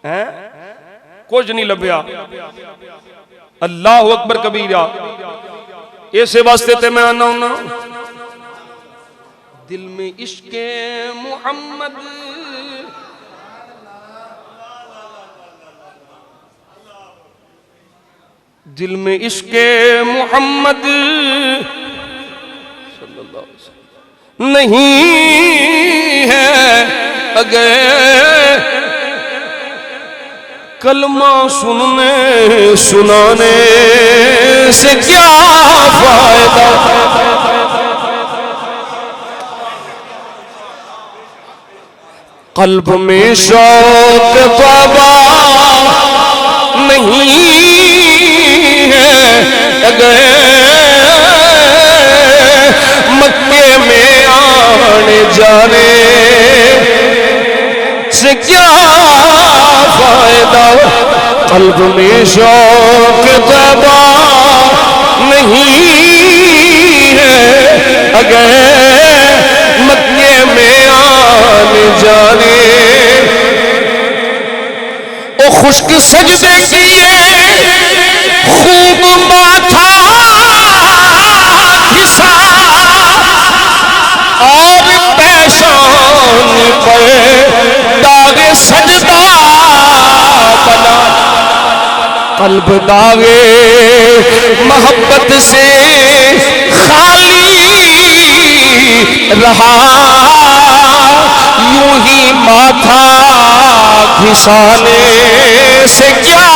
हैं कुछ नहीं लभ्या। अल्लाह अकबर कबीरा। इस वास्ते ते मैं आना हूं दिल में इश्के मुहम्मद दिल में इश्के मुहम्मद नहीं है अगर कलमा सुनने सुनाने से क्या फायदा। कल्ब में शौक बाबा नहीं है अगर मक्के में आने जाने से क्या फायदा। कल्ब में शौक बाबा नहीं है अगर मक्के में आने जाने। ओ खुश्क सजदे किए खूब माथा घिसा और पेशानी पर दागे सजदा बना। कल्ब दागे मोहब्बत से खाली रहा यूं ही माथा घिसाने से क्या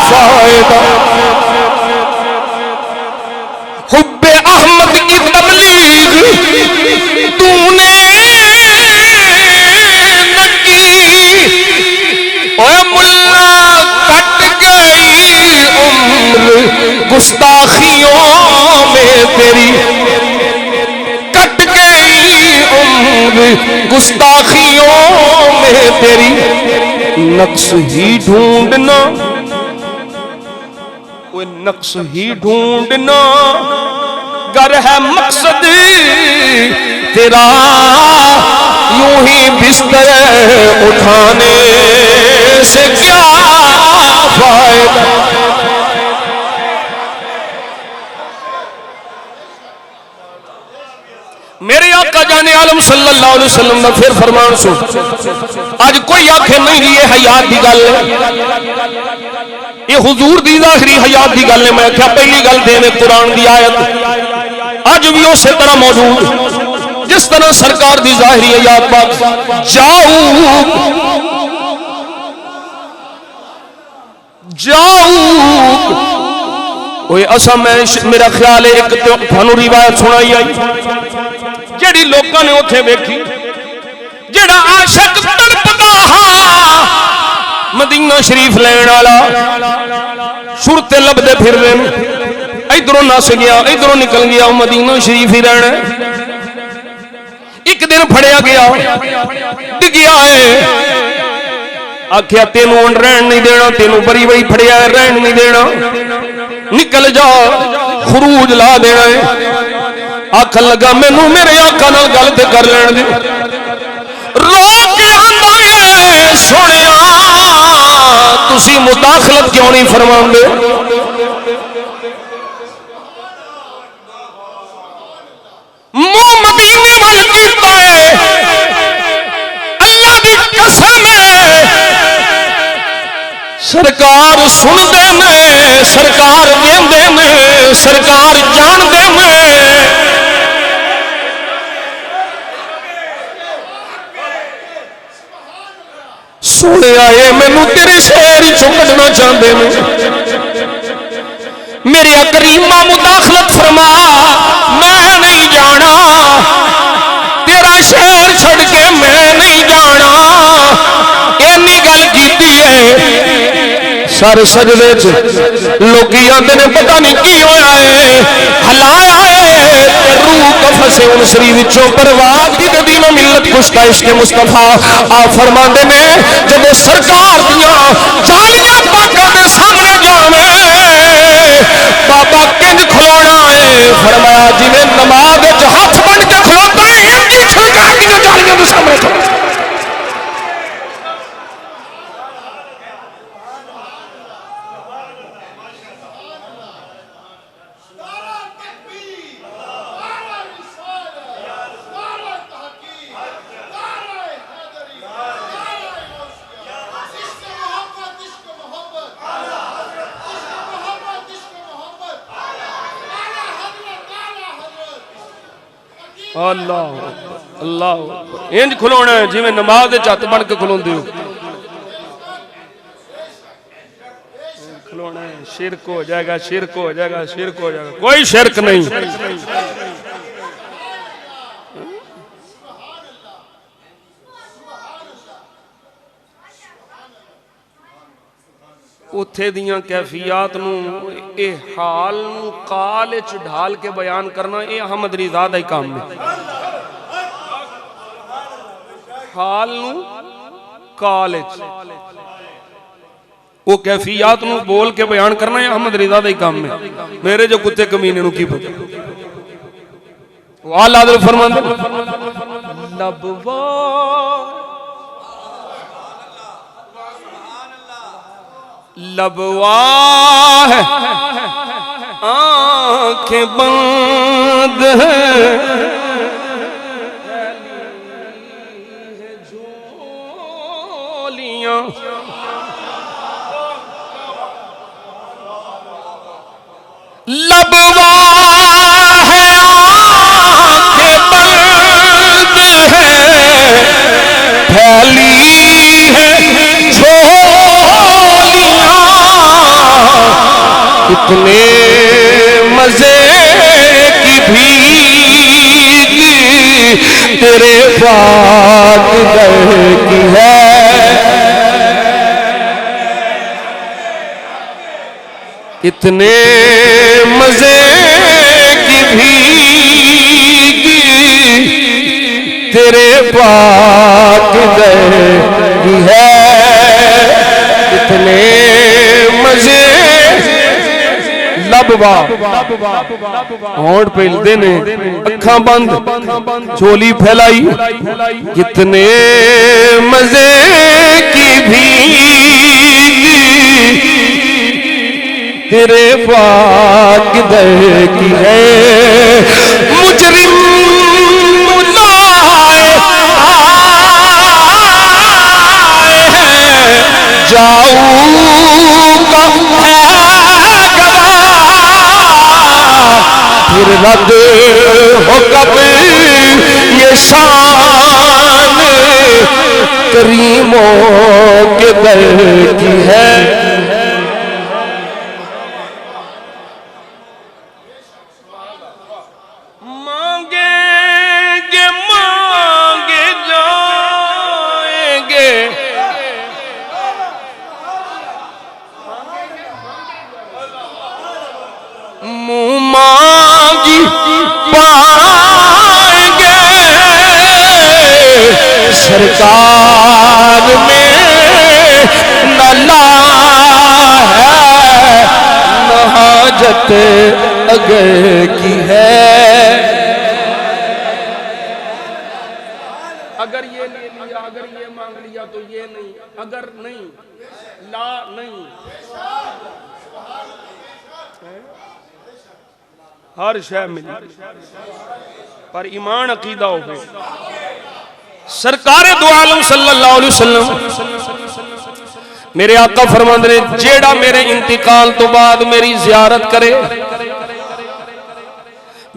फायदा। हुब्बे अहमद की तबलीग तूने न की ओए मुल्ला कट गई उम्र गुस्ताखियों में तेरी। कट गई उम्र गुस्ताखियों में तेरी। नक्श ही ढूंढना वो नक्श ही ढूंढना गर है मकसद तेरा यूं ही बिस्तर उठाने से क्या फायदा। मेरे आका जाने आलम सल्लल्लाहु अलैहि वसल्लम का फिर फरमान सुन। आज कोई आखे नहीं ये हयात की गल है, ये हुजूर दी ज़ाहिरी हयात की गल है। मैं क्या पहली गल देने कुरान की आयत आज भी उस तरह मौजूद जिस तरह सरकार की ज़ाहिरी हयात पाक जाऊ जाऊ ओए असा मैं मेरा ख्याल है एक थानू रिवायत सुनाई आई जेड़ी लोगों ने उथे वेखी जेड़ा आशिक तड़पदा मदीना शरीफ लैण वाला सुरते लभदे फिर रहे इधरों नस गया इधरों निकल गया मदीना शरीफ ही रहना। एक दिन फड़िया गया डिगया है आख्या तेनू रहन नहीं देना तेनू बरी बरी फड़िया रहन नहीं देना निकल जा खरूज ला देना है। आखन लगा मैनू मेरे आका नाल गल ते कर लैण दे। रो के आंदा है सोनिया तुसी मुदाखलत क्यों नहीं फरमांदे। मुंह मदीने वाल कीता है अल्लाह दी कसम है सरकार सुनते ने सरकार देंदे ने सरकार जानते ने। सोने आए मैनू तेरे शहर चों कढना चाहते हैं मेरे करीमा मुदाखलत फरमा मैं नहीं जाना तेरा शहर छड़ के मैं नहीं जाना। इन्नी गल कीती है सारे सजदे च लोग आते ने पता नहीं की होया है हलाया है रूह कफसे उन शरीर विचों परवाह की दीन मिलत खुशका इश्क मुस्तफा आ फरमांदे ने जब सरकार दियां चालियां पाकां दे सामने जावे बाबा किंज खलोना है फरमाया जिवें नमाज विच हाथ बन के खलोता है इंज खड़का के चालियां दे सामने खड़ो। अल्लाह अल्लाह इंज खलोना है जिवें नमाज दे झत बन के खलोंदे हो खलोना है शिरक हो जाएगा शिरक हो जाएगा शिरक हो जाएगा कोई शिरक नहीं उत्थे दियां कैफियत नूं ए हाल नूं काल च ढाल के बयान करना ये अहमद रिज़ा दा ही काम है हाल नूं काल च वो कैफियत नूं बोल के बयान करना ये अहमद रिज़ा दा ही काम है मेरे जो कुत्ते कमीने नूं की पता वो आला हज़रत फरमांदे लबवा लबवा है आंखें बंद है झोलियां लबवा है आंखें बंद है फैली है इतने मजे की भीग तेरे पाक दर की है इतने मजे की भीग तेरे पाक दर की है इतने मजे लबवा होंठ पेलते ने अखा बंद झोली फैलाई कितने मजे की भीग तेरे पाक दर की है मुजरिम जाऊंगा फिर रद हो कब ये शान करीमों के दर की है मांगेंगे मांगे जाएंगे मुँह मांगी पाएंगे सरकार में नला है न हाजत अगर की है अगर ये ले लिया अगर ये मांग लिया तो ये नहीं अगर नहीं ला नहीं हर शय मिली पर ईमान अकीदा हो गए सरकार दो आलम सल्लल्लाहु अलैहि वसल्लम मेरे आका फरमांदे ने जेड़ा मेरे इंतकाल तो बाद मेरी जियारत करे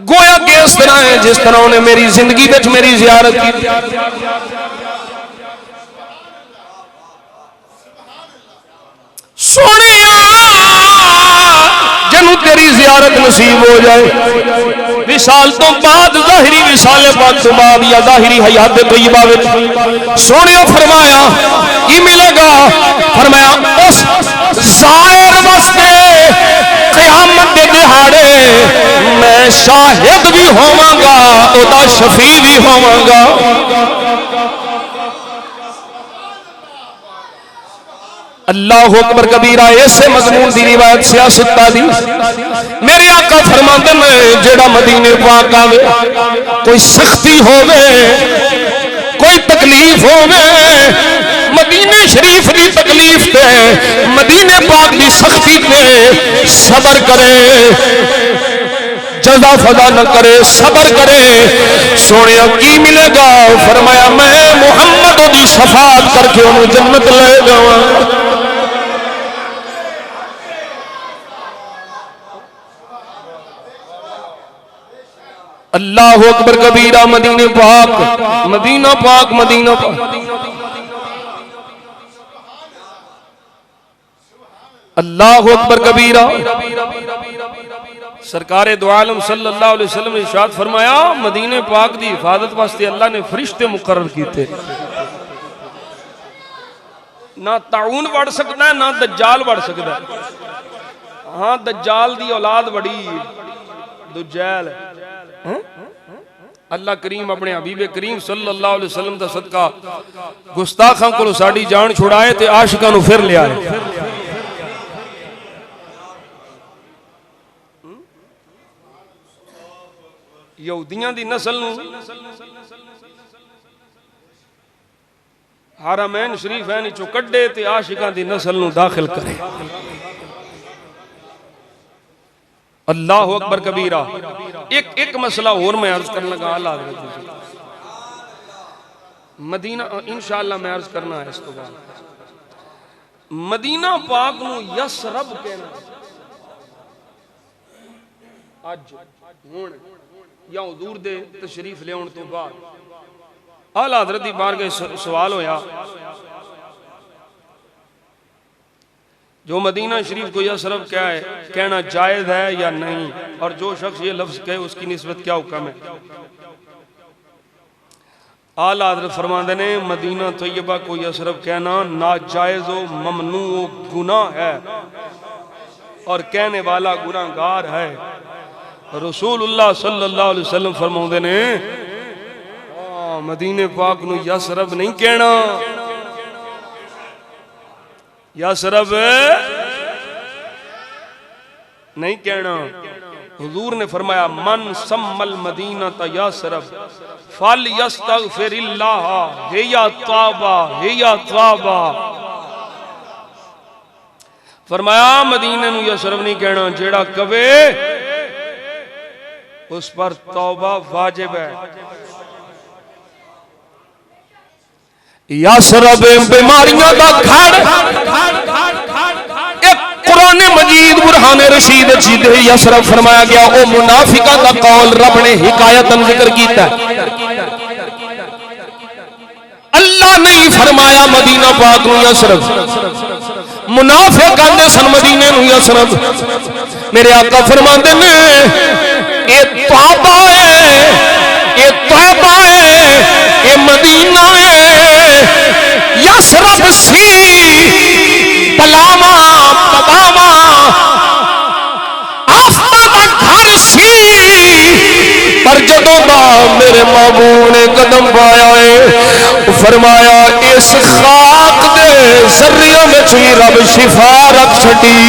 गोया कि इस तरह है जिस तरह उन्हें मेरी जिंदगी में मेरी जियारत की सोने जनु तेरी जियारत नसीब हो जाए विशाल तो बाद जाहिरी विशाले पाक तो बाद या जाहिरी हयात तय्यबा विच सोने फरमाया की मिलेगा फरमाया उस ज़ाहिर वास्ते क़यामत दे दिहाड़े मैं शाहिद भी होवांगा ओदा शफी भी होवांगा अल्लाह अकबर कबीरा ऐसे मजमून दी रिवायत सियासत दी मेरे आका फरमाते हैं जेड़ा मदीने पाक आवे कोई सख्ती होवे कोई तकलीफ होवे मदीने शरीफ की तकलीफ पे मदीने पाक की सख्ती पे सबर करे जज़ा फज़ा न करे सबर करे सोने की मिलेगा फरमाया मैं मुहम्मद दी शफाअत करके उन्हें जन्नत ले जावा अल्लाह अकबर कबीरा। मदीने पाक, मदीना पाक, मदीना पाक। अल्लाह अकबर कबीरा। सरकारे दो आलम सल्लल्लाहु अलैहि वसल्लम ने इरशाद फरमाया, मदीने पाक की हिफाजत वास्ते अल्लाह ने फरिश्ते मुकर्रर किए। ना ताउन बढ़ सकता है, ना दज्जाल बढ़ सकता है। हाँ, दज्जाल की औलाद बड़ी दुजैल है। अल्लाह करीम अपने हबीबे करीम सल्लल्लाहु अलैहि वसल्लम का सदका गुस्ताखां को साड़ी जान छुड़ाए ते आशिकां नूं फिर लिया। यहूदियां दी नस्ल नूं हरमैन शरीफैन चों कड्डे ते आशिकां दी नस्ल नूं दाखिल करे। अल्लाह अकबर कबीरा। एक मसला और मैं अर्ज करने लगा। अल्लाह मदीना इंशाअल्लाह मैं अर्ज करना है। इसको बाद मदीना पाक नूं यसरब कहना अज हुण या हुजूर दे तशरीफ लियाउण तो बाद आला हज़रत दी बारगाह सवाल होया, जो मदीना शरीफ को यसरब क्या है कहना जायज है या नहीं, और जो शख्स ये लफ्ज कहे उसकी निस्बत क्या हुक्म है। आला हज़रत फरमाते ने मदीना तैयबा को यसरब कहना नाजायज हो, ममनू हो, गुनाह है और कहने वाला गुनाहगार है। रसूलुल्लाह सल्लल्लाहु अलैहि वसल्लम फरमाते ने मदीने पाक नूं यसरब नहीं कहना। यसरब नहीं कहना। हुजूर ने फरमाया मन सम्मल मदीना यसरब फल यस्तगफिरिल्लाह हिया तौबा हिया तौबा। फरमाया मदीने नूं यसरब नहीं कहना, जेड़ा कवे उस पर तौबा वाजिब है। यसरब बीमारियों का घर, कुरान मजीद बुरहान रशीद यसरब फरमाया गया। ओ मुनाफिका का कौल रब ने हिकायतन जिक्र किया। अल्लाह नहीं फरमाया मदीना पाक नूं यसरब। मुनाफिक आंदे सन मदीने नूं यसरब। मेरे आका फरमाते ने ये तौबा है, ये तौबा है, ये मदीना है। यसरब सी पलावा पबावा आफता दा घर सी, पर जदों दा मेरे महबूब ने कदम पाया है फरमाया इस खाक दे जर्रियों में ही रब शिफा रख छड़ी।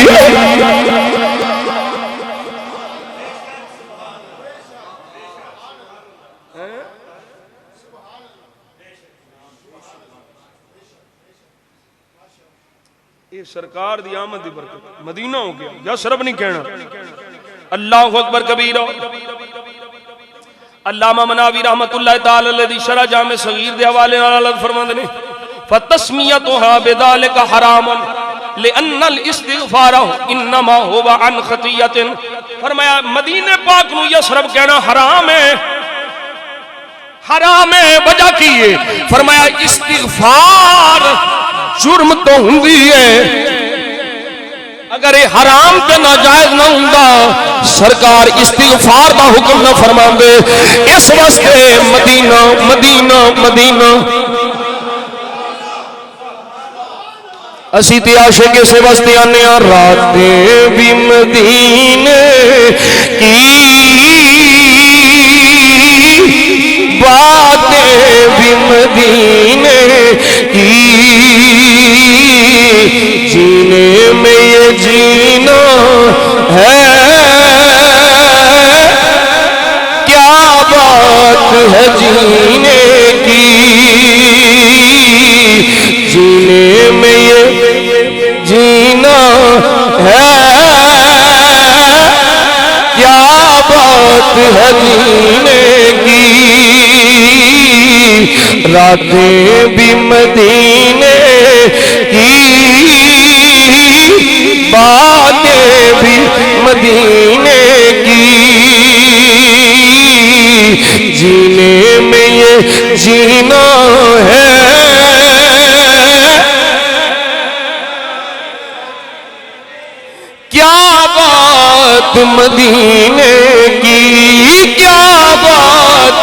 सरकार दी आमद दी बरकत मदीना हो गया। यसरब नहीं कहना। अल्लाहु अकबर कबीरा। अल्लामा मनावी रहमतुल्लाह तआला अलैहि शरह जामे सगीर दे हवाले नाल फरमांदे ने फतस्मियतुहा बिदालिका हरामन लिअन्नल इस्तिगफार इन्नमा हुवा अन खतियतिन। फरमाया मदीने पाक नूं यसरब कहना हराम है। हराम है वजह की है? फरमाया इस्तिगफार जुर्म तो हुंदी है। अगर ये हराम ते नाजायज ना हुंदा सरकार इस्तिगफार का हुक्म ना फरमांदे। इस वास्ते मदीना मदीना मदीना असी ते आशिक इस वास्ते आने रातें भी मदीने की बातें भी मदीने की, जीने में ये जीना है क्या बात है जीने की, जीने में ये जीना है क्या बात है जीने की। रातें भी मदीने की बातें भी मदीने की, जीना है। क्या बात मदीने की, क्या बात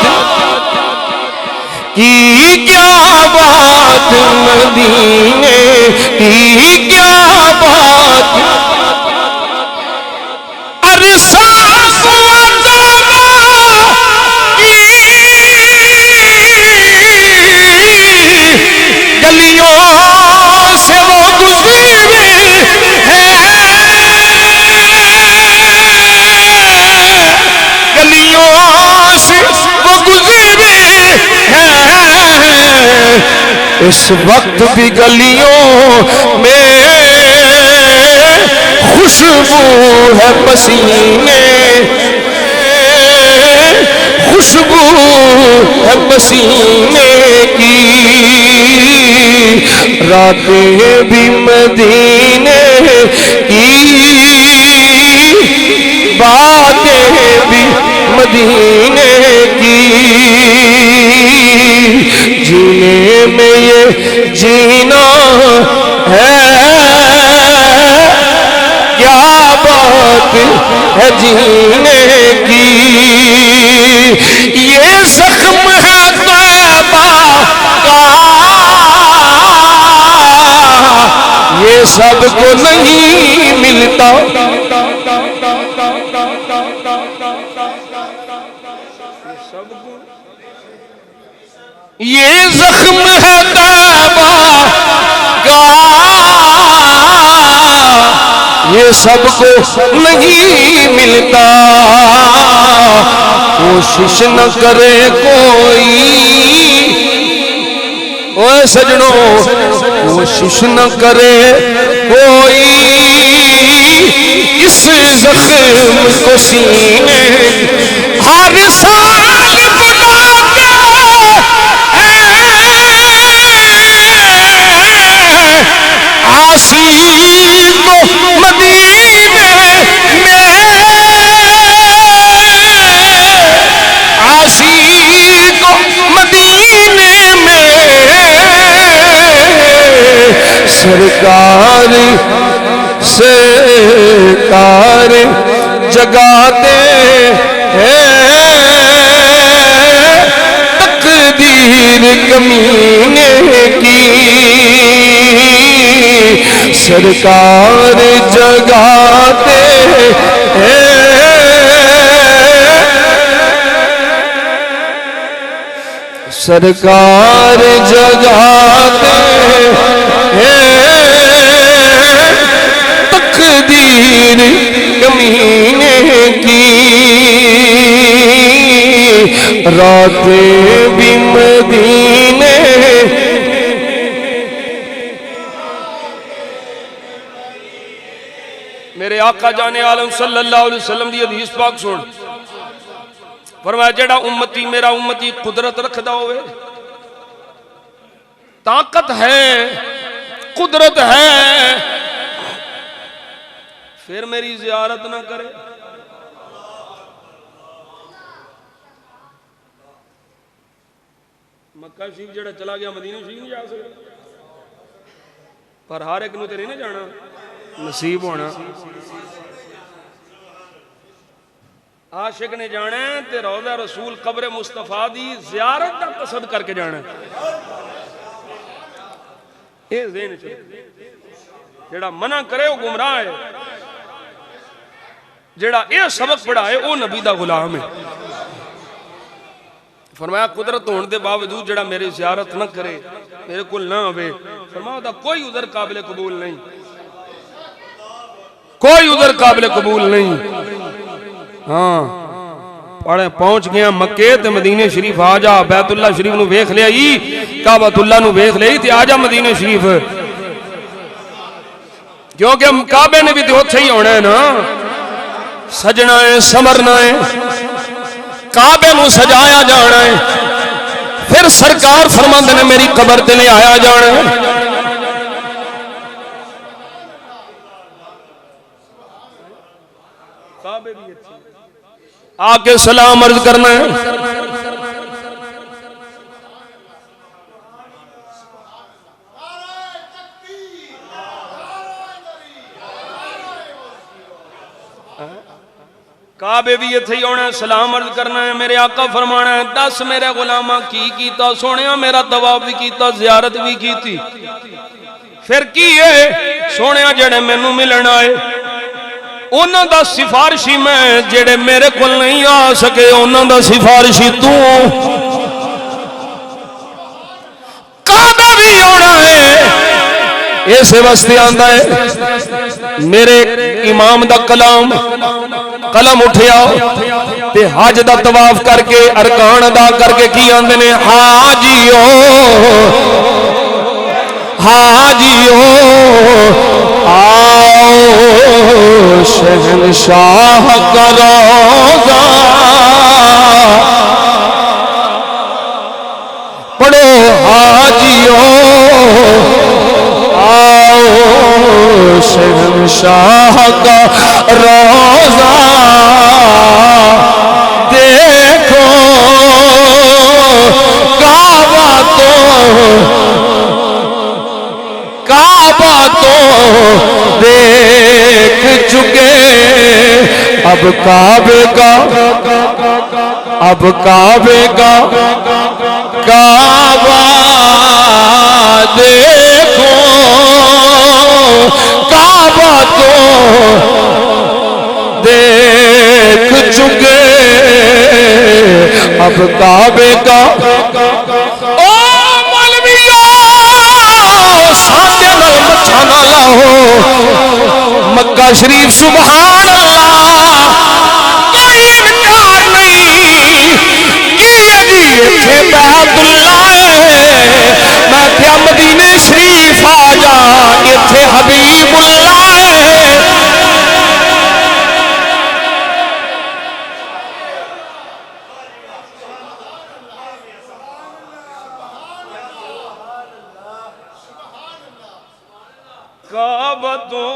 की, क्या बात मदीने की, क्या बात। अरे गलियों से वो गुजरे हैं, गलियों से वो गुजरे हैं। इस वक्त भी गलियों में खुशबू है पसीने, खुशबू है पसीने की। रातें भी मदीने की, बातें भी मदीने की। जीने में ये जीना है, क्या बात है जीने की। ये जख्म है तौबा का, ये सबको नहीं मिलता। ये जख्म है तौबा का, ये सबको नहीं मिलता। कोशिश न करे कोई, ओए सजनों कोशिश न करे कोई, इस जख्म को सीने हर साल बुलाते आशीक को मदीने में, आशीक को मदीने में। सरकार से कार जगाते हैं, तकदीर कमीने की। सरकार जगाते हैं, सरकार जगाते हैं, तकदीर कमीने की। रातें भी मदीने, मेरे आका जाने आलम सल्लल्लाहु अलैहि वसल्लम दी हदीस पाक सुन। फरमाया जेड़ा उम्मती मेरा उम्मती कुदरत रखदा होवे, ताकत है, कुदरत है, फिर मेरी जियारत ना करे, मक्का शरीफ जेड़ा चला गया मदीना शरीफ नहीं जा सकता। पर हर एक नूं ते नहीं ना जाना नसीब होना। आशिक ने जाना ते रौज़ा रसूल कब्र मुस्तफा दी ज़ियारत दा कसद करके जाना। ये ज़हन च जेड़ा मना करे वो गुमराह है, जेड़ा ये सबक पढ़ाए वो नबी दा गुलाम है। फरमाया कुदरत होने के बावजूद जेड़ा मेरी ज़ियारत न करे, मेरे को ना आवे, फरमाया दा कोई उधर काबिल कबूल नहीं, कोई उधर काबिल कबूल नहीं। हाँ पढ़े पहुंच गया मक्के ते मदीने शरीफ आ जा, बैतुल्ला शरीफ नु वेख लिया, काबतुल्ला नु वेख लिया, ते आ जा मदीने शरीफ, क्योंकि काबे ने भी तो उत्थे ही होना है ना। सजना है, समरना है, काबे नु सजाया जाना है, फिर सरकार फरमांदे ने मेरी कबर ते ले आया जाना है। काबे भी अच्छी आके सलाम अर्ज करना है, काबे भी इत्थे ही आना, सलाम अर्ज करना है, मेरे आका फरमाना है, दस मेरे गुलामा की कीता सोने, मेरा तवाफ भी कीता, ज़ियारत भी की, फिर की है सोने जेड़े मैनू मिलन आए उन्हां दा सिफारिशी मैं, जेड़े मेरे को नहीं आ सके उन्हां दा सिफारिशी तू। काबे भी आना है इस वास्ते आंदा है, मेरे इमाम दा कलम उठिया ते हज दा तवाफ करके अरकान अदा करके की आंदे ने, हाजियो हाजियो आओ शहंशाह का रोज़ा पढ़ो, हाजियो आओ शहंशाह का रोज़ा देखो, काबा तो देख चुके, अब काबे का काबा देखो, काबा तो देख चुके, अब काबे का मक्का शरीफ सुभान अल्लाह, कोई इनकार नहीं कि जी इत्थे बैतुल्लाह है, मैं क्या मदीने शरीफ आ जा, इत्थे हबीबुल्लाह है। काबा तो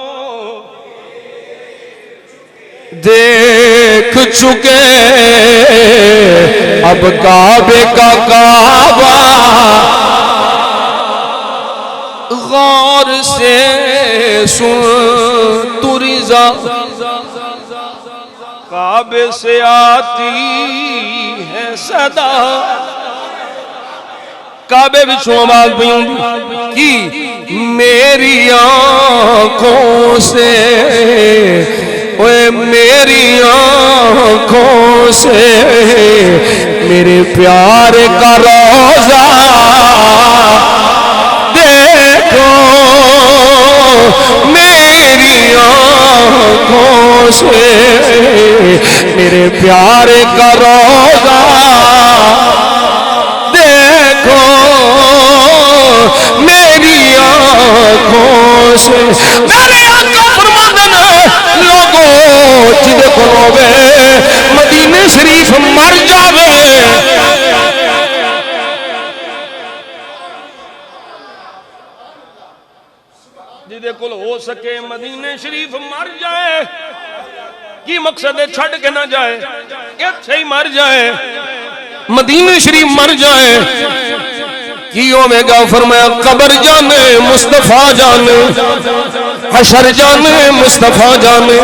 देख चुके, अब काबे का काबा गौर से सुन तुरिजा, काबे से आती है सदा, काबे बिचों आवाज पई होंदी कि मेरी आंखों से, ओए मेरी आंखों से मेरे प्यार का रोज़ा देखो, मेरी आंखों से मेरे प्यार का रोज़ा देखो, मेरी आंखों से। मेरे आका फरमाते हैं लोगों जिदे को रोवे मदीने शरीफ मर जावे, जिदे को हो सके मदीने शरीफ मर जाए, की मकसद है छड़ के ना जाए, इत्थे ही मर जाए, मदीने शरीफ मर जाए, की होवेगा? फरमाया कबर जाने मुस्तफा जाने, हशर जाने मुस्तफा जाने,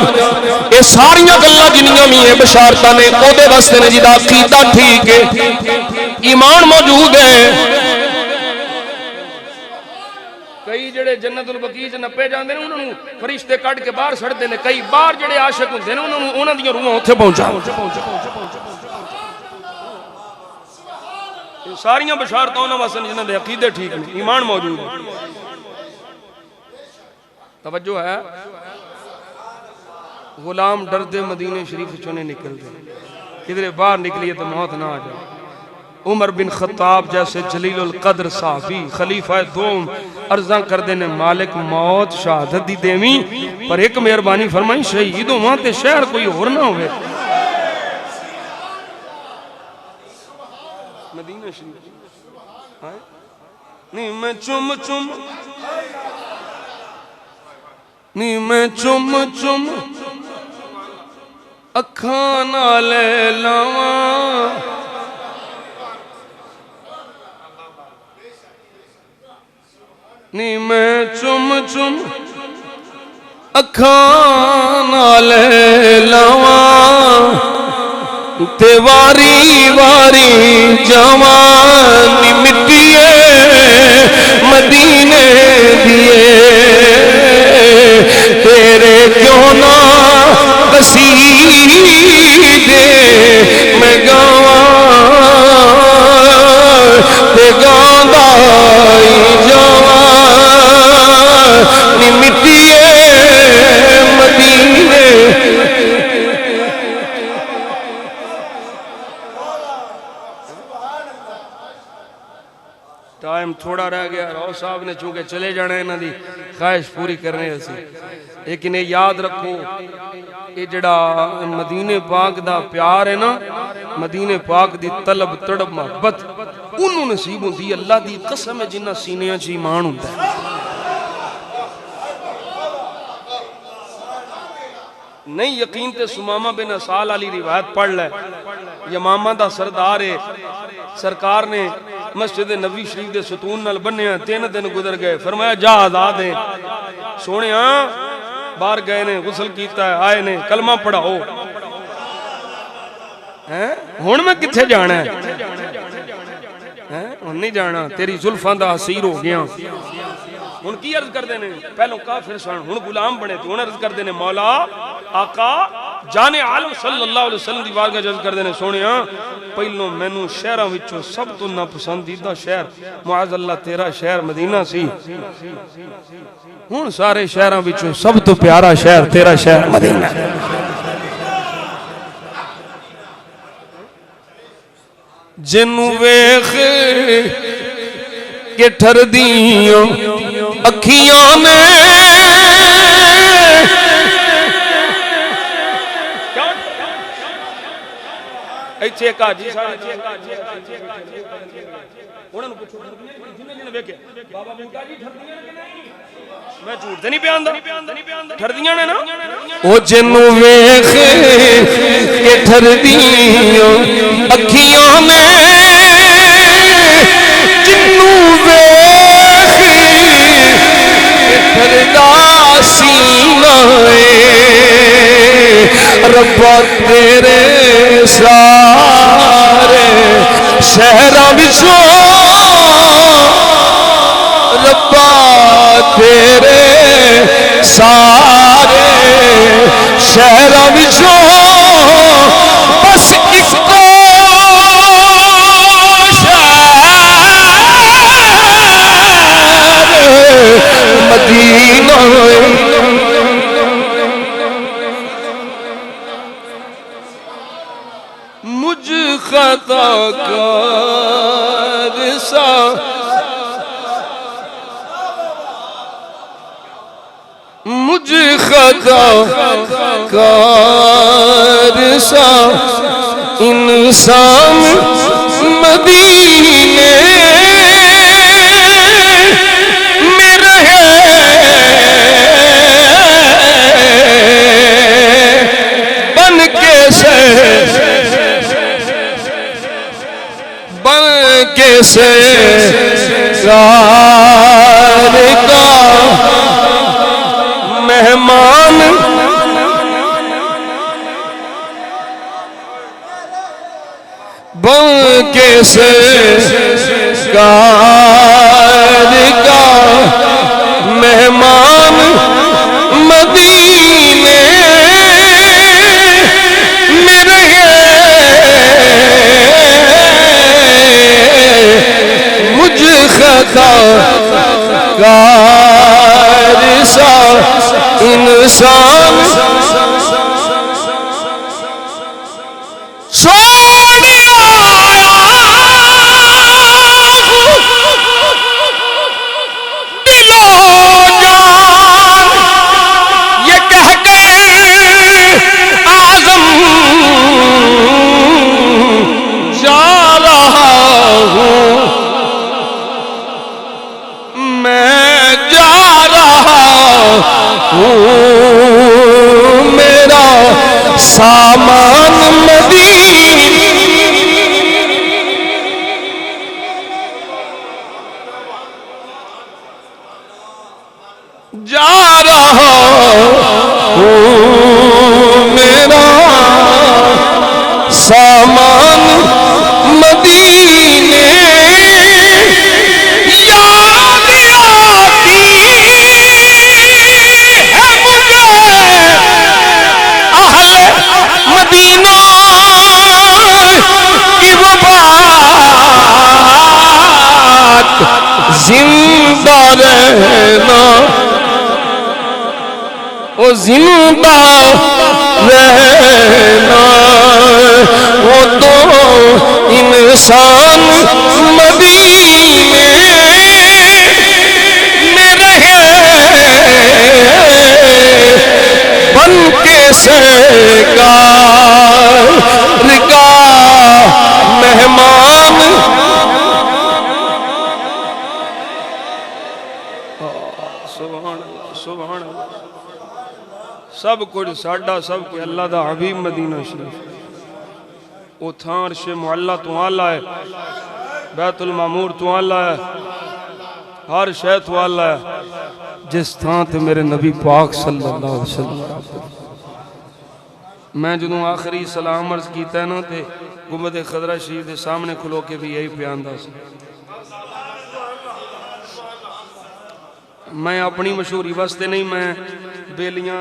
ये सारिया गल्लां जिन्नियां भी है बशारतां ने ओदे वास्ते ने जिहदा अकीदा ठीक है, ईमान मौजूद है। कई जेड़े जन्नतुल बकी च नप्पे जांदे ने उन्हां नूं फरिश्ते कढ के बाहर छड्डदे ने, कई बाहर जेड़े आशिक हुंदे ने उन्हां नूं उन्हां दीयां रूहां उत्थे पहुंचा। सारियां बशारतां उन्हां वास्ते जिन्हां दे अकीदे ठीक ने, ईमान मौजूद है। तवज्जो है, गुलाम डरदे मदीने शरीफ चों नहीं निकलते, किधरे बाहर निकलिए तो मौत ना आ जाए। उमर बिन खत्ताब जैसे जलीलुल कद्र साहबी खलीफा दोम अर्जा करते ने, मालिक मौत शहादत दी देवी, पर एक मेहरबानी फरमाई शहीद होवां ते शहर कोई होर ना होवे। मदीना शरीफ नहीं मैं चुम चुम, नहीं मैं चुम चुम अखां नाल लावां, नी मैं चुम चुम अखां नाल लावां ते वारी वारी जवानी मिट्टिए मदीने दिए तेरे क्यों ना कसीदे मैं गावां ते गांदा जवानी मिट्टिए मदीने। टाइम थोड़ा रह गया, राव साहब ने चूंकि चले जाना इन्हां दी ख्वाहिश पूरी करने असी, लेकिन ये याद रखो ये जड़ा मदीने पाक दा प्यार है ना, मदीने पाक दी तलब तड़प मोहब्बत उन्होंने नसीब होंदी अल्लाह दी कसम है जिन्ना सीनियां च ईमान होंदा है। नहीं यकीन ते सुमामा बिन असाल वाली रिवायत पढ़ ले, यमामा दा सरदार है, सरकार ने मस्जिद नबी शरीफ दे सतून नाल बन्निया, 3 दिन गुजर गए, फरमाया जा आजाद है सोनिया, बाहर गए ने गुसल कीता है, आए ने कलमा पढ़ाओ हैं, हुण मैं किथे जाना है, हुण नहीं जाना, तेरी जुल्फां दा असीर हो गया। हुण की अर्ज करते हैं, पहलों काफिर सन हुण गुलाम बने, तो हुण अर्ज करते हैं मौला आका जाने आलम सल्लल्लाहु अलैहि वसल्लम दी बारगाह अर्ज करते हैं सोनिया पहलों मैनू शहरों विचों सब तो ना पसंदीदा शहर मुआज़ अल्लाह तेरा शहर मदीना सी, हुण सारे शहरों विचों सब तो प्यारा शहर तेरा शहर मदीना। जिन्नू वेख के ठरदियां अखियां ने इत्थे एक हाजी साहब उन्हां नूं पुछो जिन्ने वेखे बाबा बूटा जी ठरदियां ने कि नहीं, मैं झूठ ते नहीं बयानदा, ठरदियां ने ना। ओ जिन्नू वेख के ठरदियां अखियां ने, जिन्नू वेख ठरदा सीना रब्बा तेरे सारे शहरां विचों, रब्बा तेरे सारे शहरां विचों बस इको शहर मदीना। मुझ खताकार सा मुझ खताकार सा इंसान मदीने में रहे, बन के सरकार का मेहमान, बन के सरकार का मेहमान मदीने में रहे, मुझ खताकार सा इंसान मेरा सामान मदीने जा रहा मेरा सामान मदीने याद आती है मुझे अहले मदीना की वो बात जिंदा रहना वो जिंदा रहना वो तो इंसान मदीने में रहे बन के सरकार का मेहमान। सुभान अल्लाह सब कुछ साडा सब कुछ अल्लाह दा हबीब मदीना शरीफ वो थां अर्शे मुअल्ला तो आला है बैतुल मामूर तो आला है हर शै तो आला है जिस थां ते मेरे नबी पाक सल्लल्लाहु अलैहि वसल्लम। मैं जदों आखिरी सलाम अर्ज कीता ना ते गुंबद खजरा शरीफ के सामने खलो के भी यही प्यादा सी। मैं अपनी मशहूरी वास्ते नहीं मैं बेलियां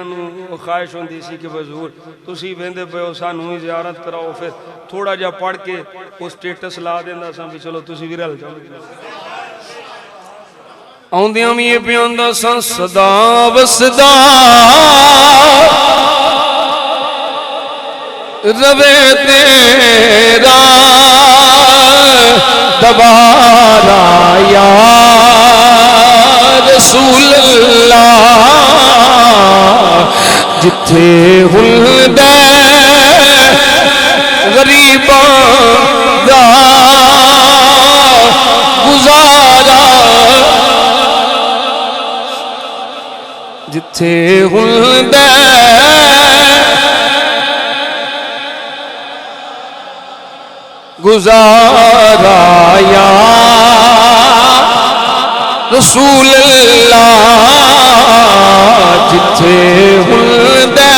ख्वाहिश होंदी सी कि हजूर तुसी वेंदे पे हो सानू ही ज़ियारत कराओ फिर थोड़ा जा पढ़ के वो स्टेटस ला देंदा सा भी चलो तुसी भी रल जाओ। आउंदियां भी ये प्यांदा सा सदा वसदा रवे तेरा दबारा या रसूल अल्लाह जिथे हुंदा गरीबां दा गुजारा जिथे हुंदा गुजारा या रसूल अल्लाह जिथे हुंदा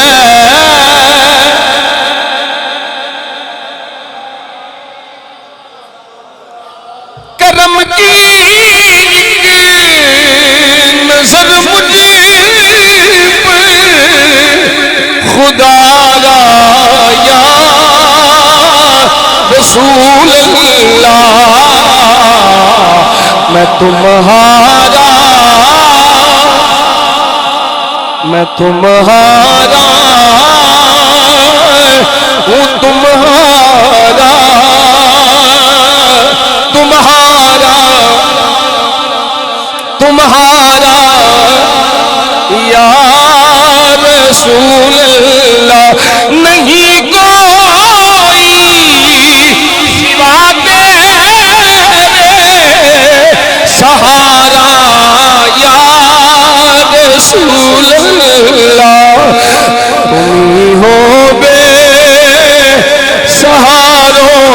करम की नजर मुझे पर खुदा या रसूल अल्लाह मैं तुम्हारा हूँ तुम्हारा या रसूल अल्लाह नहीं कोई सिवा सहारा या रसूल अल्लाह तुम हो बे सहारों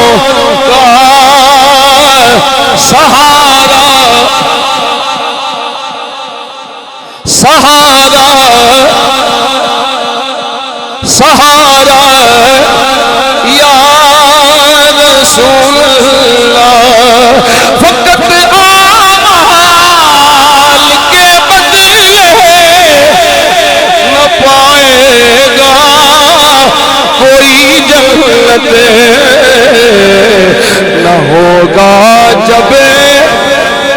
का सहारा सहारा सहारा या रसूल अल्लाह फकत आमाल के बदले न पाएगा कोई जन्नत न होगा जब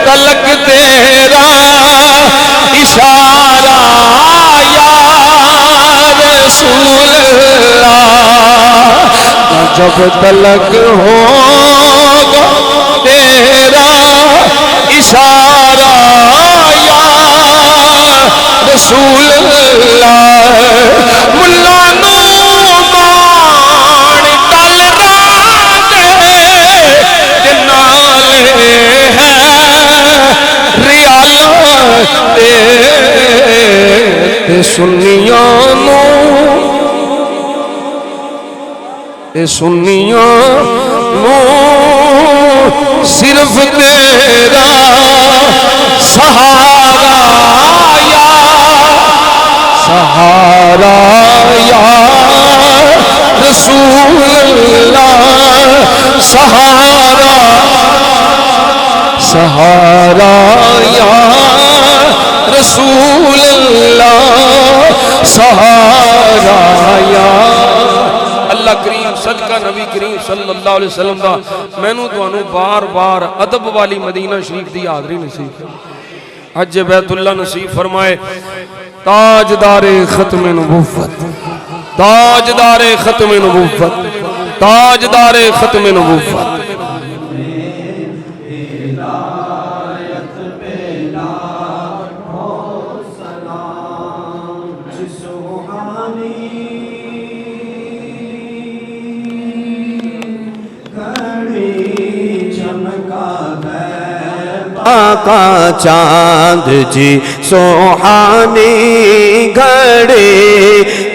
तलक तेरा इशारा या रसूल अल्लाह जब तलक होगा तेरा इशारा या रसूल अल्लाह मुल्ला नुमान कल रात नाले है रियाला ते सुनियां सिर्फ तेरा सहारा या सहारा सहारा सहारा या रसूल अल्लाह सहारा या अल्लाह करीम सदका नबी करीम सल्लल्लाहु अलैहि वसल्लम दा मैनू तुहानू बार बार अदब वाली मदीना शरीफ दी हाज़री नसीब हज बैतुल्लाह नसीब फरमाए। ताजदारे खत्म नबुव्वत ताजदारे खत्म नबुव्वत ताजदारे खत्म नबुव्वत का चांद जी सोहानी घड़े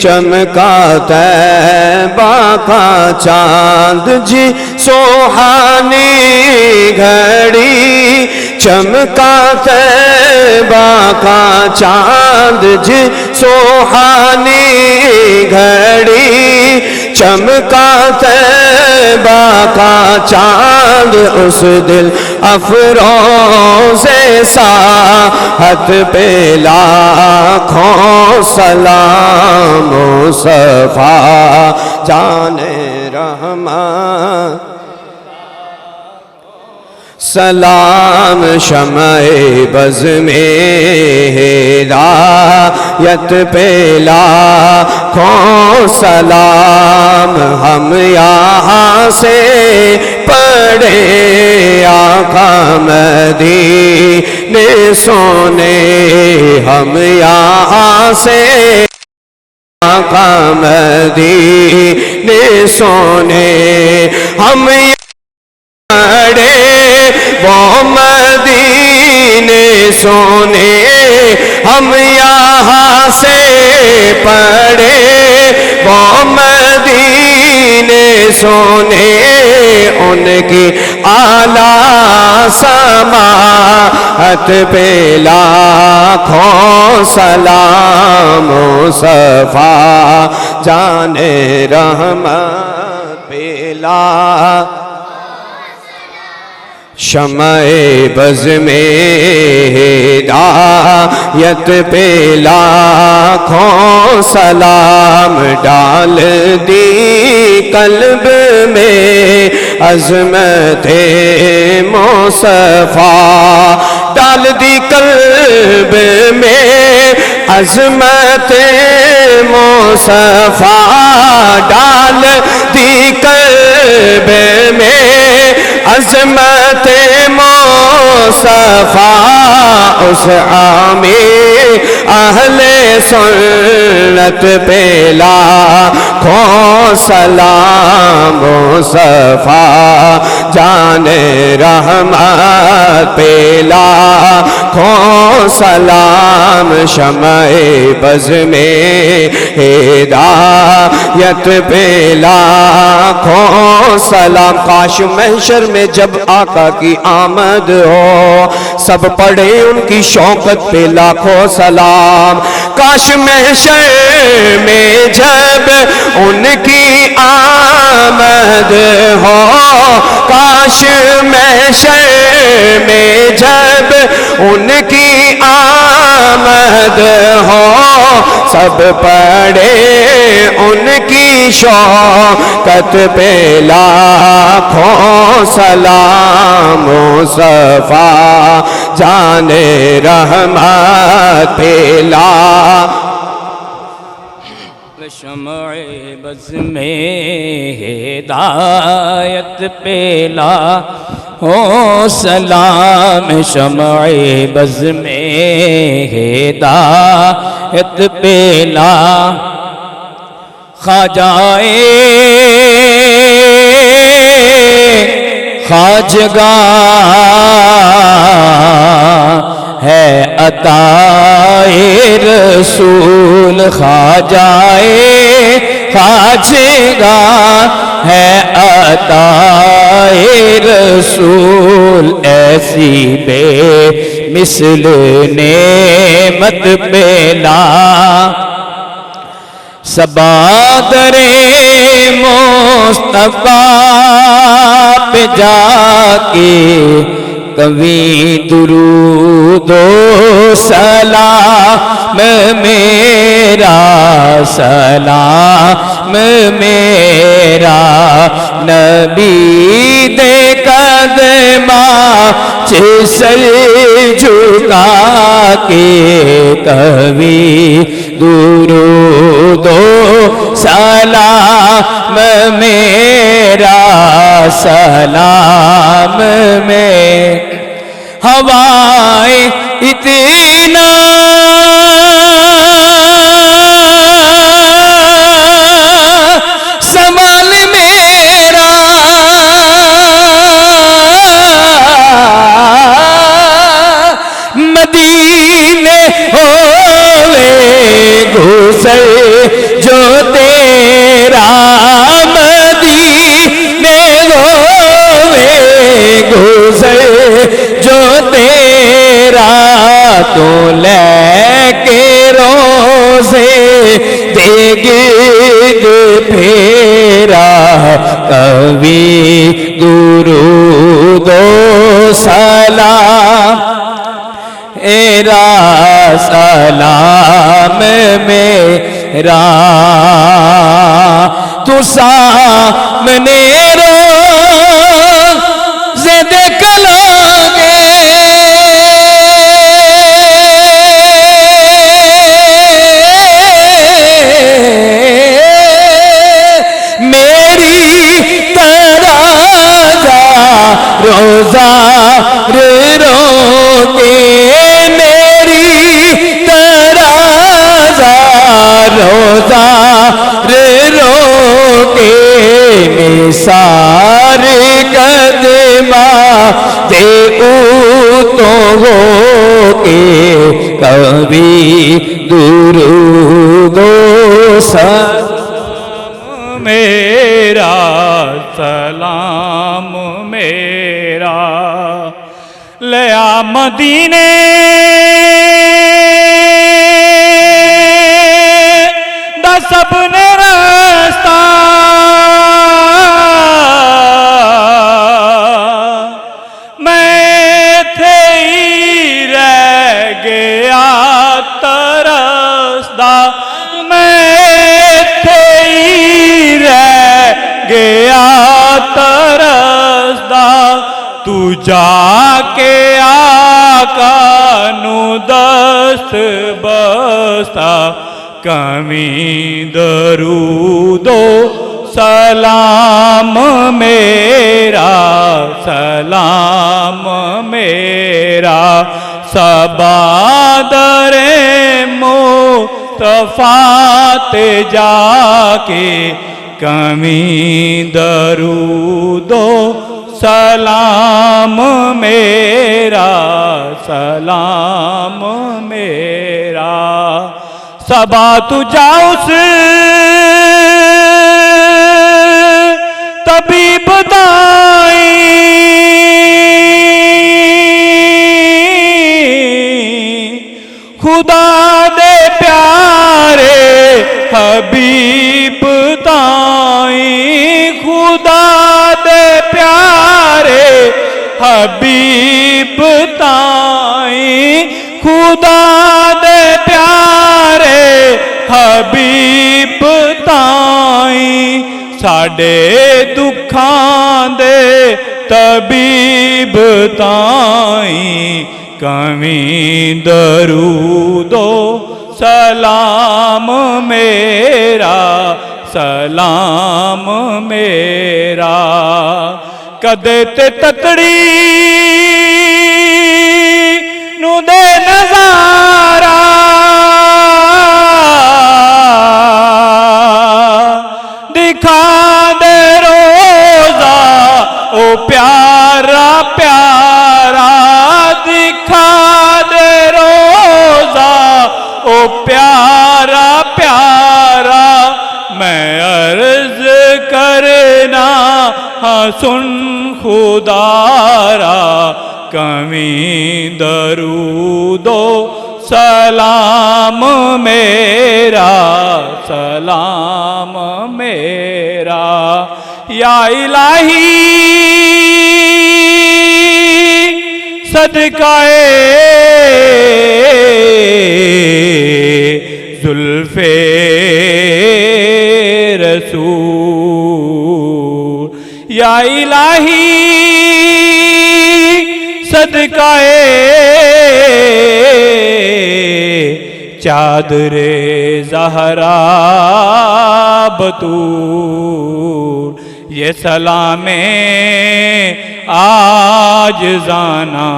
चमका तैबा का चांद जी सोहानी घड़ी चमका तैबा का चांद जी सोहानी घड़ी चमका तैबा का चांद उस दिल अफरोज़े साहत पे लाखों सलाम मुस्तफा जाने रहमान सलाम शमए बज़ में हिदायत पे लाखों सलाम हम यहाँ से पढ़े आका मदीने सोने हम यहाँ से आका मदीने सोने हम पढ़े वो मदीने सोने हम यहाँ से पढ़े वो मदीने सोने उनकी आला समाअत पे लाखों सलाम मुस्तफा जाने रहमत पे शमए बज़ में हिदायत पे लाखों सलाम डाल दी कल्ब में अज़मते मुस्तफा डाल दी कल्ब में अज़मते मुस्तफा डाल दी कल्ब में अज़मत मुस्तफा उस आमीर अहले सुन्नत पे लाखों सलाम मुस्तफा जाने रहमत पे लाखों सलाम शमए बज़ में हिदायत पे लाखों सलाम काश महशर में जब आका की आमद हो सब पढ़े उनकी शौकत पे लाखों सलाम काश महशर में जब उनकी आमद हो काश महशर में जब उनकी आमद हो सब पढ़े उनकी शौकत पे लाखों सलाम मुस्तफा जाने रहमत पे शमए बज़ में हिदायत पे लाखों सलाम शमए बज़ में हिदायत पे ख़ाजाए ख़ाजगाह है अताए रसूल ख़ाजाए ख़ाजगाह है अताए रसूल ऐसी बे मिसल नेमत पे ला सबादरे मुस्तफा पे जाके कभी दुरूदो सलाम मेरा, सलाम मेरा नबी दे कदमा सर झुका के कभी दुरूदो सलाम मेरा, सलाम में हवाएं इतना संभाल मेरा, मदीने होवे घुसल जो तेरा, मदीने होवे घुसल जो तेरा, तो लेके रोज़े देगिद फेरा कभी दुरूदो सलाम मेरा, सलाम मेरा तू सामने रोज़े देख लोगे, मेरी तरह रोज़ा रोके, रोज़ा रोके निसार कदमा दे तो हो के कभी दुरूदो सलाम मेरा, सलाम मेरा ले आ मदीने दा सबने रास्ता, मैं थे ही रह गया तरसदा, मैं थे ही रह गया तरसदा, तू जाके आका नू दस्त बस्ता कमी दरूदो सलाम मेरा, सलाम मेरा सबादरे मुस्तफा ते जाके कमी दरूदो सलाम मेरा, सलाम मेरा सबा तू जाउस तबीब दाई, खुदा दे प्यारे हबीब ताई, खुदा दे प्यारे हबीब ताई, खुदा दे प्यारे हबीब ताई, साडे दुखां दे तबीब ताई, कमी दरूदो सलाम मेरा, सलाम मेरा कदे ते तकड़ी नू दे नजारा, दिखा दे रोजा ओ प्यारा प्यारा, दिखा दे रोजा ओ प्यारा प्यारा, मैं अर्ज करना हाँ सुन खुदारा, कमी दरूदो सलाम मेरा, सलाम मेरा या इलाही सदकाए जुल्फे रसूल या इलाही सदकाए चादरे ज़हरा बतूल ये सलामे आज जाना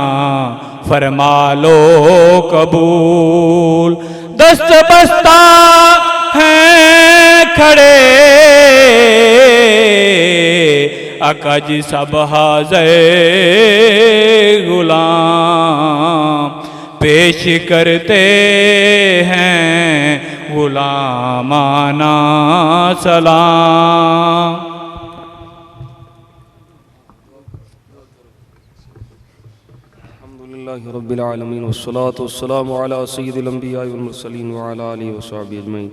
फरमा लो कबूल दस्त बस्ता हैं खड़े आका जी सब हाज़िर गुलाम पेश करते हैं गुलामाना सलाम। अल्हम्दुलिल्लाहि रब्बिल आलमीन वस्सलातु वस्सलामु अला सय्यिदिल अंबिया वल मुरसलीन व अला आलिहि व सहबिहि अजमईन।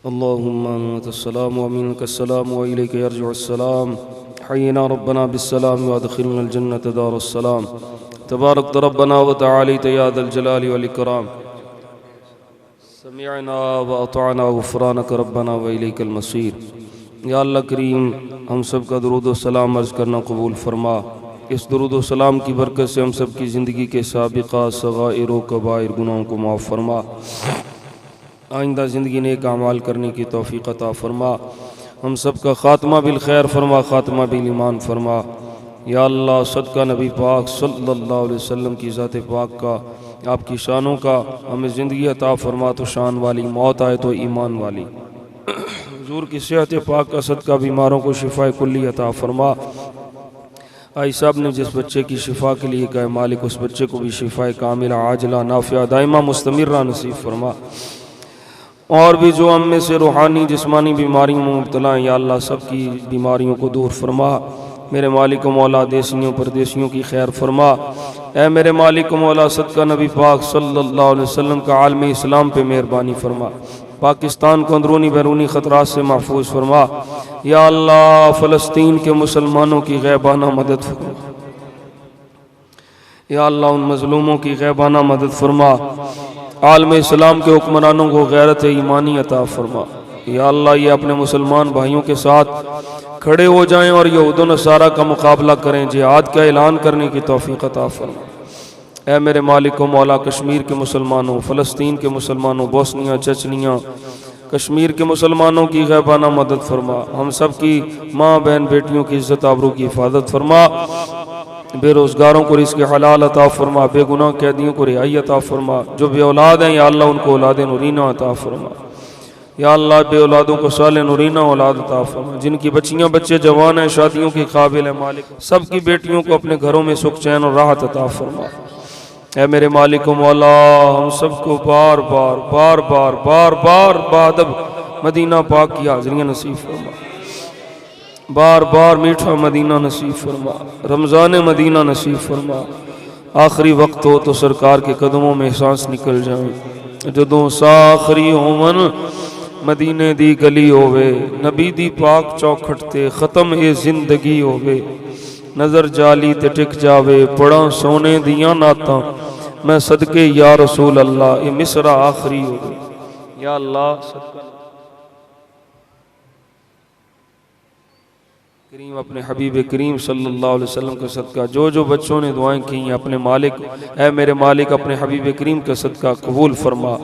अल्लाहुम्मा अंतस्सलाम व मिनकस्सलाम व इलैका यरजिउस्सलाम हय्यिना रब्बना बिस्सलाम व अदखिलना अल-जन्नत दारुस्सलाम तबारक रब्बना व तआलैत या दल जलाली वल इकराम समिअना व अतअना गुफ़रानक रब्बना व इलैकल मसीर। या अल्लाह करीम हम सब का दुरूद व सलाम अर्ज़ करना कबूल फरमा। इस दुरूद व सलाम की बरकत से हम सब की ज़िंदगी के साबिक़ा सग़ाइर व कबाइर गुनाहों को माफ़ फरमा। आइंदा ज़िंदगी नेक अमाल करने की तौफ़ीक़ अता फरमा। हम सब का ख़ात्मा बिल खैर फरमा, ख़ात्मा बिल ईमान फरमा। या अल्लाह सदका नबी पाक सल्लल्लाहु अलैहि वसल्लम की ज़ात पाक का, आपकी शानों का हमें ज़िंदगी अता फरमा तो शान वाली, मौत आए तो ईमान वाली। हुज़ूर की सेहत पाक का सदका बीमारों को शिफ़ाए कुल्ली अता फरमा। आई साहब ने जिस बच्चे की शिफा के लिए कहा मालिक उस बच्चे को भी शिफाए कामिला आजला नाफिया दाइमा मुस्तमिरा नसीब फरमा। और भी जो हम में से रूहानी जिस्मानी बीमारियों में मुब्तला हैं या अल्लाह सब की बीमारियों को दूर फरमा। मेरे मालिक मौला देसियों परदेसियों की खैर फरमा। ए मेरे मालिक मौला सदका नबी पाक सल्लल्लाहु अलैहि वसल्लम का आलम इस्लाम पे मेहरबानी फरमा। पाकिस्तान को अंदरूनी बैरूनी ख़तरात से महफूज फरमा। या अल्लाह फ़लस्तीन के मुसलमानों की गैबाना मदद फरमा। या अल्लाह उन मज़लूमों की गैबाना मदद फरमा। आलम इस्लाम के हुक्मरानों को गैरत ईमानी अता फरमा। या अल्लाह ये अपने मुसलमान भाइयों के साथ खड़े हो जाएं और यहूद व नसारा का मुकाबला करें, जिहाद का ऐलान करने की तौफ़ीक़ अता फरमा। ऐ मेरे मालिक व मौला कश्मीर के मुसलमानों, फ़लस्तीन के मुसलमानों, बोस्निया चचनिया कश्मीर के मुसलमानों की गैबाना मदद फरमा। हम सब की माँ बहन बेटियों की इज़्ज़त आबरू की हिफाजत फरमा। बेरोज़गारों को रिज़्क़ हलाल अता फरमा। बेगुनाह कैदियों को रिहाई अता फरमा। जो बे औलाद हैं या अल्लाह उनको औलाद नूरीना अता फरमा। या अल्लाह बे औलादों को साले नूरीना औलाद अता फरमा। जिनकी बच्चियाँ बच्चे जवान हैं, शादियों के काबिल है मालिक, सब की बेटियों को अपने घरों में सुख चैन और राहत अता फरमा। ऐ मेरे मालिक मौला हम सबको बार बार बार बार बार बार बादब मदीना पाक की हाज़िरियाँ नसीब फरमा। बार बार मीठा मदीना नसीब फरमा। रमज़ान मदीना नसीब फरमा। आखिरी वक्त हो तो सरकार के कदमों में सांस निकल जाए। जदों साखरी होवन मदीने दी गली होवे, नबी दी पाक चौखट ते ख़त्म ये जिंदगी होवे। नज़र जाली ते टिक जावे पढ़ा सोने दियां नातां, मैं सदके या रसूल अल्लाह ये मिसरा आखिरी होवे। या अल्लाह सदका करीम अपने हबीब करीम सल्लल्लाहु अलैहि वसल्लम का सदका जो जो बच्चों ने दुआएं की हैं अपने मालिक, ऐ मेरे मालिक अपने हबीब करीम का सदका कबूल फरमा।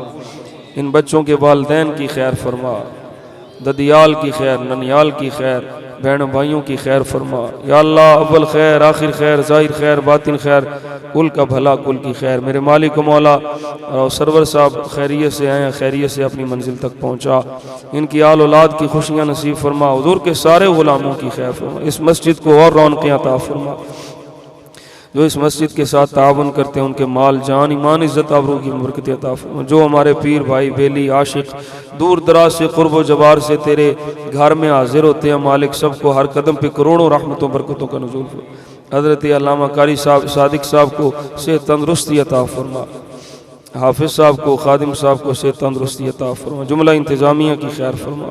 इन बच्चों के वालिदैन की खैर फरमा। ददियाल की खैर, ननियाल की खैर, बहन भाइयों की खैर फरमा। या अल्लाह अव्वल खैर, आखिर खैर, ज़ाहिर खैर, बातिन खैर, कुल का भला कुल की खैर। मेरे मालिक मौला और सरवर साहब खैरियत से आए, खैरियत से अपनी मंजिल तक पहुँचा। इनकी आल औलाद की खुशियाँ नसीब फरमा। हुज़ूर के सारे ग़ुलामों की खैर फरमा। इस मस्जिद को और रौनक़ें अता फरमा। जो इस मस्जिद के साथ तावन करते हैं उनके माल जान ईमान इज़्ज़त आबरू की बरकत अता फरमा। जो हमारे पीर भाई बेली आशिक दूर दराज से क़ुर्ब व जबार से तेरे घर में हाजिर होते हैं मालिक, सबको हर कदम पे करोड़ों रहमतों बरकतों का नुज़ूल फरमा। हज़रत अल्लामा कारी साहब सादिक साहब को सेहत तंदरुस्ती अता फरमा। हाफिज साहब को, खादिम साहब को से तंदुरुस्ती अता फरमा, जुमला इंतजामिया की खैर फरमा।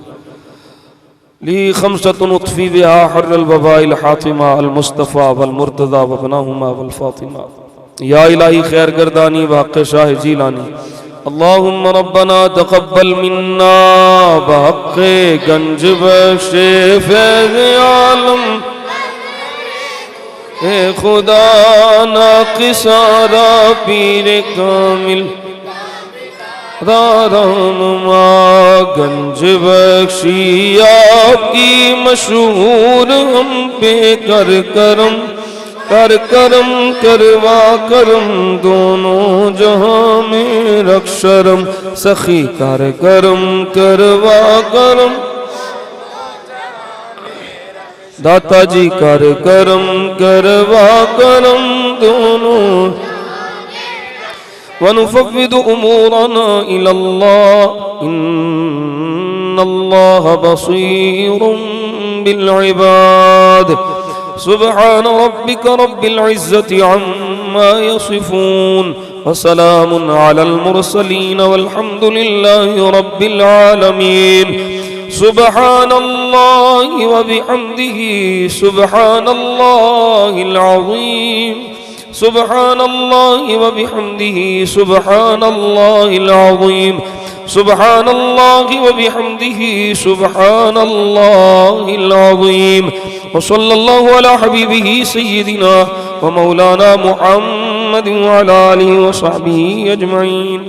ली खमसतुन उत्फी बिहा हर्रल वबाइल हातिमा अल मुस्तफ़ा वल मुर्तज़ा व बनाहुमा वल फातिमा। या इलाही खैर गर्दानी वाक़ शाह जीलानी। अल्लाहुम्मा रब्बना तक़ब्बल मिन्ना बहक़्क़े गंज बख्शे फैज़ आलम। ए खुदा नाक़िसारा पीर कामिल रामा गंज बख्शी आपकी मशहूर हम पे कर करम, कर करम करवा करम, दोनों जहां में रख शर्म, सखी कर करम करवा करम, दाता जी कर करम करवा करम, दोनों वनुफ़व्विदु उमूरना इलल्लाह इन्नल्लाह बसीरुम बिल इबाद। सुब्हान रब्बिक रब्बिल इज़्ज़ति अम्मा यसिफून व सलामुन अलल मुरसलीन वल्हम्दुलिल्लाहि रब्बिल आलमीन। सुब्हानल्लाहि व बिहम्दिही सुब्हानल्लाहिल अज़ीम। सुब्हानल्लाहि व बिहम्दिही सुब्हानल्लाहिल अज़ीम। सुब्हानल्लाहि व बिहम्दिही सुब्हानल्लाहिल अज़ीम। व सल्लल्लाहु अला हबीबिही सय्यिदिना व मौलाना मुहम्मद व अला आलिहि व सहबिही अजमईन।